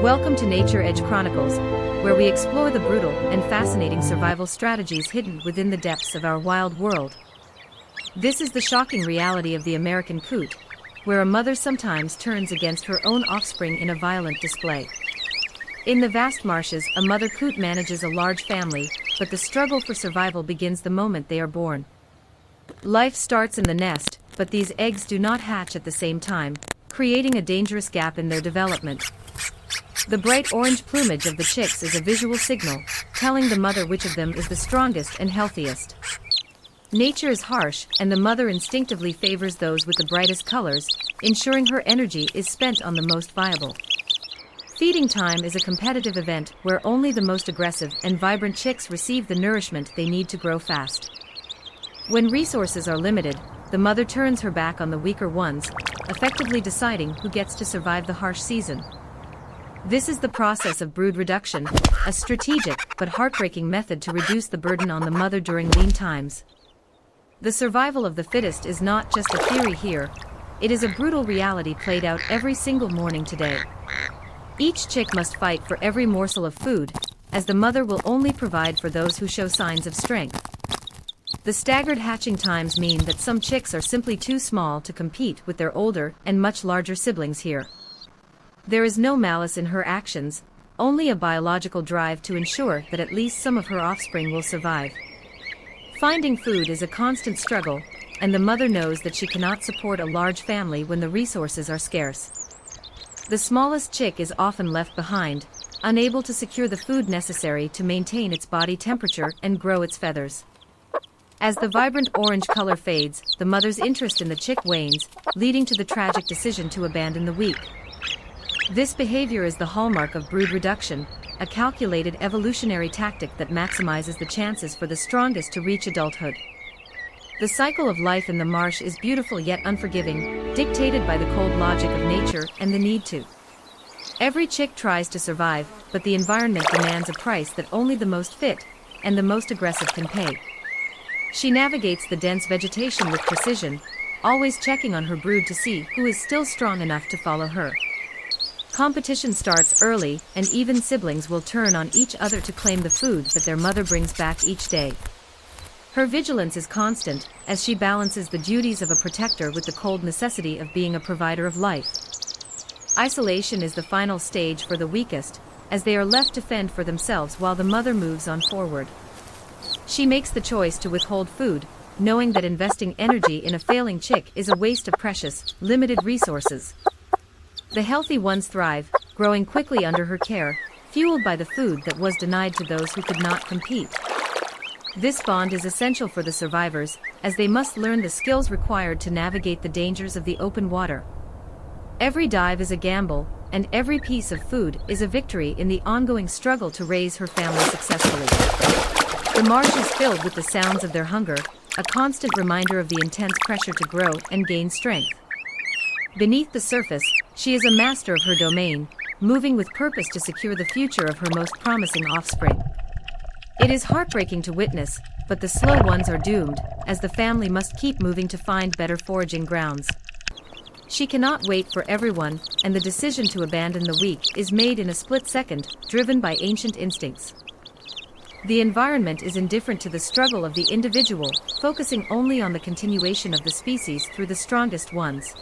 Welcome to Nature Edge Chronicles, where we explore the brutal and fascinating survival strategies hidden within the depths of our wild world. This is the shocking reality of the American Coot, where a mother sometimes turns against her own offspring in a violent display. In the vast marshes, a mother coot manages a large family, but the struggle for survival begins the moment they are born. Life starts in the nest, but these eggs do not hatch at the same time, creating a dangerous gap in their development. The bright orange plumage of the chicks is a visual signal, telling the mother which of them is the strongest and healthiest. Nature is harsh, and the mother instinctively favors those with the brightest colors, ensuring her energy is spent on the most viable. Feeding time is a competitive event where only the most aggressive and vibrant chicks receive the nourishment they need to grow fast. When resources are limited, the mother turns her back on the weaker ones, effectively deciding who gets to survive the harsh season. This is the process of brood reduction, a strategic but heartbreaking method to reduce the burden on the mother during lean times. The survival of the fittest is not just a theory here, it is a brutal reality played out every single morning today. Each chick must fight for every morsel of food, as the mother will only provide for those who show signs of strength. The staggered hatching times mean that some chicks are simply too small to compete with their older and much larger siblings here. There is no malice in her actions, only a biological drive to ensure that at least some of her offspring will survive. Finding food is a constant struggle, and the mother knows that she cannot support a large family when the resources are scarce. The smallest chick is often left behind, unable to secure the food necessary to maintain its body temperature and grow its feathers. As the vibrant orange color fades, the mother's interest in the chick wanes, leading to the tragic decision to abandon the weak. This behavior is the hallmark of brood reduction, a calculated evolutionary tactic that maximizes the chances for the strongest to reach adulthood. The cycle of life in the marsh is beautiful yet unforgiving, dictated by the cold logic of nature and the need to. Every chick tries to survive, but the environment demands a price that only the most fit and the most aggressive can pay. She navigates the dense vegetation with precision, always checking on her brood to see who is still strong enough to follow her. Competition starts early, and even siblings will turn on each other to claim the food that their mother brings back each day. Her vigilance is constant, as she balances the duties of a protector with the cold necessity of being a provider of life. Isolation is the final stage for the weakest, as they are left to fend for themselves while the mother moves on forward. She makes the choice to withhold food, knowing that investing energy in a failing chick is a waste of precious, limited resources. The healthy ones thrive, growing quickly under her care, fueled by the food that was denied to those who could not compete. This bond is essential for the survivors, as they must learn the skills required to navigate the dangers of the open water. Every dive is a gamble, and every piece of food is a victory in the ongoing struggle to raise her family successfully. The marsh is filled with the sounds of their hunger, a constant reminder of the intense pressure to grow and gain strength. Beneath the surface, she is a master of her domain, moving with purpose to secure the future of her most promising offspring. It is heartbreaking to witness, but the slow ones are doomed, as the family must keep moving to find better foraging grounds. She cannot wait for everyone, and the decision to abandon the weak is made in a split second, driven by ancient instincts. The environment is indifferent to the struggle of the individual, focusing only on the continuation of the species through the strongest ones.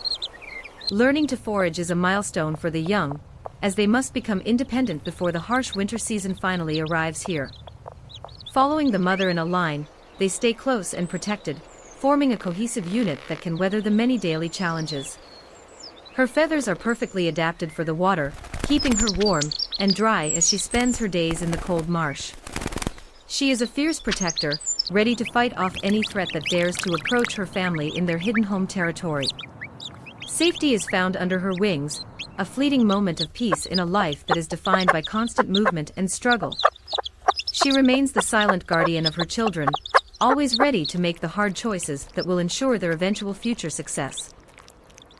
Learning to forage is a milestone for the young, as they must become independent before the harsh winter season finally arrives here. Following the mother in a line, they stay close and protected, forming a cohesive unit that can weather the many daily challenges. Her feathers are perfectly adapted for the water, keeping her warm and dry as she spends her days in the cold marsh. She is a fierce protector, ready to fight off any threat that dares to approach her family in their hidden home territory. Safety is found under her wings, a fleeting moment of peace in a life that is defined by constant movement and struggle. She remains the silent guardian of her children, always ready to make the hard choices that will ensure their eventual future success.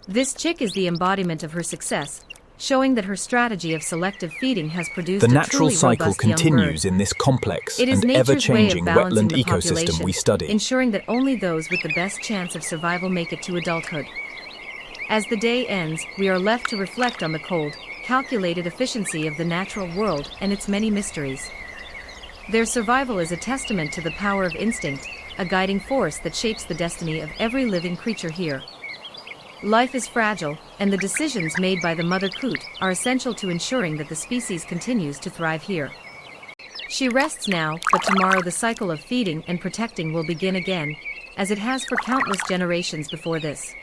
This chick is the embodiment of her success, showing that her strategy of selective feeding has produced The a natural truly cycle robust young continues bird. in this complex It is and nature's way of ever-changing balancing wetland the ecosystem population, we study. ensuring that only those with the best chance of survival make it to adulthood. As the day ends, we are left to reflect on the cold, calculated efficiency of the natural world and its many mysteries. Their survival is a testament to the power of instinct, a guiding force that shapes the destiny of every living creature here. Life is fragile, and the decisions made by the mother coot are essential to ensuring that the species continues to thrive here. She rests now, but tomorrow the cycle of feeding and protecting will begin again, as it has for countless generations before this.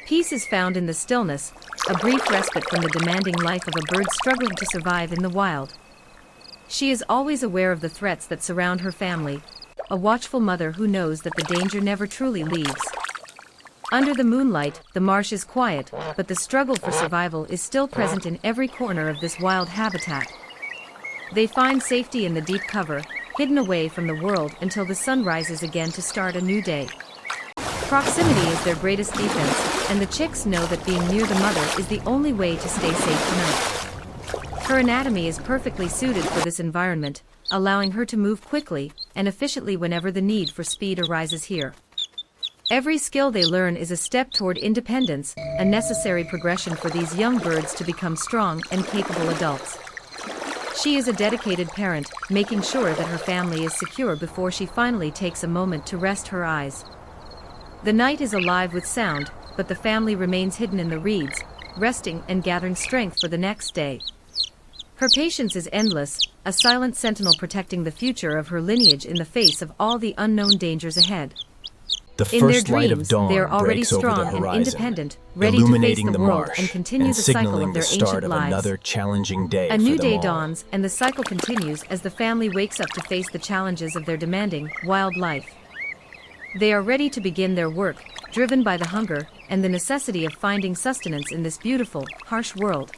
Peace is found in the stillness, a brief respite from the demanding life of a bird struggling to survive in the wild. She is always aware of the threats that surround her family, a watchful mother who knows that the danger never truly leaves. Under the moonlight, the marsh is quiet, but the struggle for survival is still present in every corner of this wild habitat. They find safety in the deep cover, hidden away from the world until the sun rises again to start a new day. Proximity is their greatest defense, and the chicks know that being near the mother is the only way to stay safe tonight. Her anatomy is perfectly suited for this environment, allowing her to move quickly and efficiently whenever the need for speed arises here. Every skill they learn is a step toward independence, a necessary progression for these young birds to become strong and capable adults. She is a dedicated parent, making sure that her family is secure before she finally takes a moment to rest her eyes. The night is alive with sound, but the family remains hidden in the reeds, resting and gathering strength for the next day. Her patience is endless, a silent sentinel protecting the future of her lineage in the face of all the unknown dangers ahead. The first light of dawn they are already breaks over the strong and horizon, independent, ready illuminating to face the the world marsh and continue and the cycle signaling of their the start ancient of lives. another challenging day A new for them day all. dawns, and the cycle continues as the family wakes up to face the challenges of their demanding, wild life. They are ready to begin their work, driven by the hunger and the necessity of finding sustenance in this beautiful, harsh world.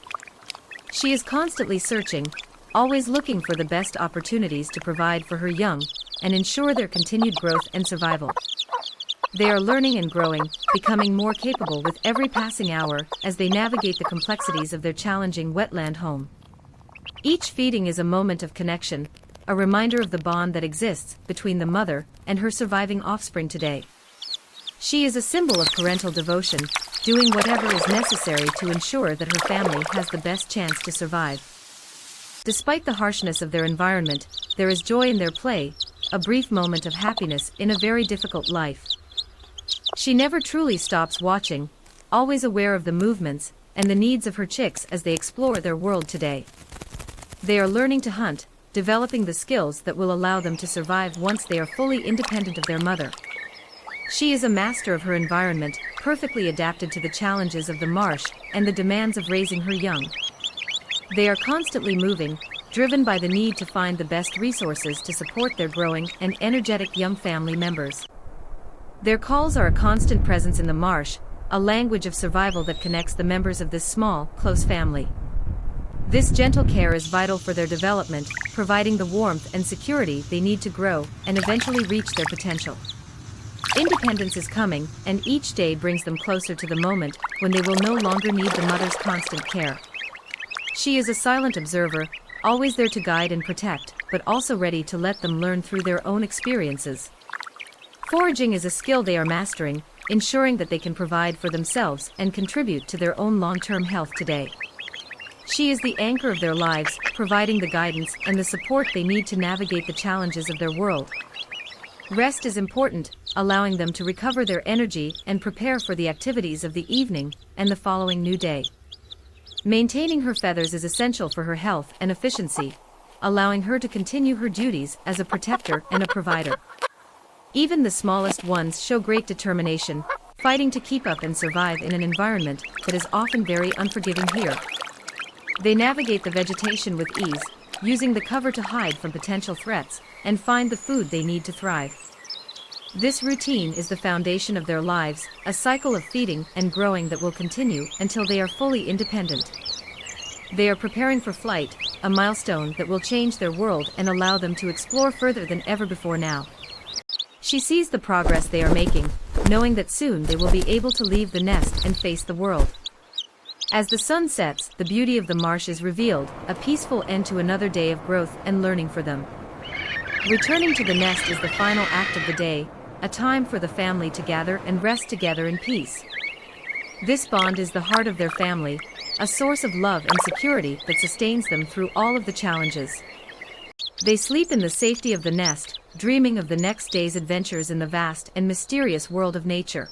She is constantly searching, always looking for the best opportunities to provide for her young and ensure their continued growth and survival. They are learning and growing, becoming more capable with every passing hour as they navigate the complexities of their challenging wetland home. Each feeding is a moment of connection, a reminder of the bond that exists between the mother and her surviving offspring today. She is a symbol of parental devotion, doing whatever is necessary to ensure that her family has the best chance to survive. Despite the harshness of their environment, there is joy in their play, a brief moment of happiness in a very difficult life. She never truly stops watching, always aware of the movements and the needs of her chicks as they explore their world today. They are learning to hunt, developing the skills that will allow them to survive once they are fully independent of their mother. She is a master of her environment, perfectly adapted to the challenges of the marsh and the demands of raising her young. They are constantly moving, driven by the need to find the best resources to support their growing and energetic young family members. Their calls are a constant presence in the marsh, a language of survival that connects the members of this small, close family. This gentle care is vital for their development, providing the warmth and security they need to grow and eventually reach their potential. Independence is coming, and each day brings them closer to the moment when they will no longer need the mother's constant care. She is a silent observer, always there to guide and protect, but also ready to let them learn through their own experiences. Foraging is a skill they are mastering, ensuring that they can provide for themselves and contribute to their own long-term health today. She is the anchor of their lives, providing the guidance and the support they need to navigate the challenges of their world. Rest is important, allowing them to recover their energy and prepare for the activities of the evening and the following new day. Maintaining her feathers is essential for her health and efficiency, allowing her to continue her duties as a protector and a provider. Even the smallest ones show great determination, fighting to keep up and survive in an environment that is often very unforgiving here. They navigate the vegetation with ease, using the cover to hide from potential threats and find the food they need to thrive. This routine is the foundation of their lives, a cycle of feeding and growing that will continue until they are fully independent. They are preparing for flight, a milestone that will change their world and allow them to explore further than ever before now. She sees the progress they are making, knowing that soon they will be able to leave the nest and face the world. As the sun sets, the beauty of the marsh is revealed, a peaceful end to another day of growth and learning for them. Returning to the nest is the final act of the day, a time for the family to gather and rest together in peace. This bond is the heart of their family, a source of love and security that sustains them through all of the challenges. They sleep in the safety of the nest, dreaming of the next day's adventures in the vast and mysterious world of nature.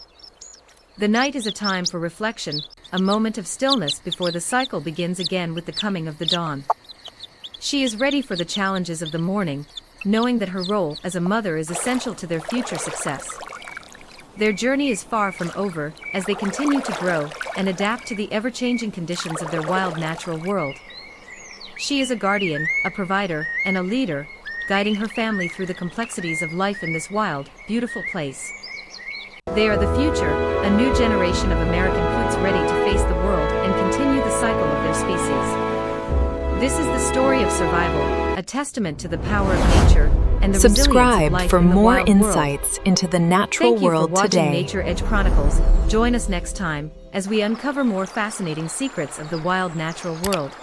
The night is a time for reflection, a moment of stillness before the cycle begins again with the coming of the dawn. She is ready for the challenges of the morning, knowing that her role as a mother is essential to their future success. Their journey is far from over, as they continue to grow and adapt to the ever-changing conditions of their wild natural world. She is a guardian, a provider, and a leader, guiding her family through the complexities of life in this wild, beautiful place. They are the future, a new generation of American Coots ready to face the world and continue the cycle of their species. This is the story of survival, a testament to the power of nature and the resilience of life for in the more wild insights world. into the natural Thank you world for watching today. Nature Edge Chronicles. Join us next time as we uncover more fascinating secrets of the wild natural world.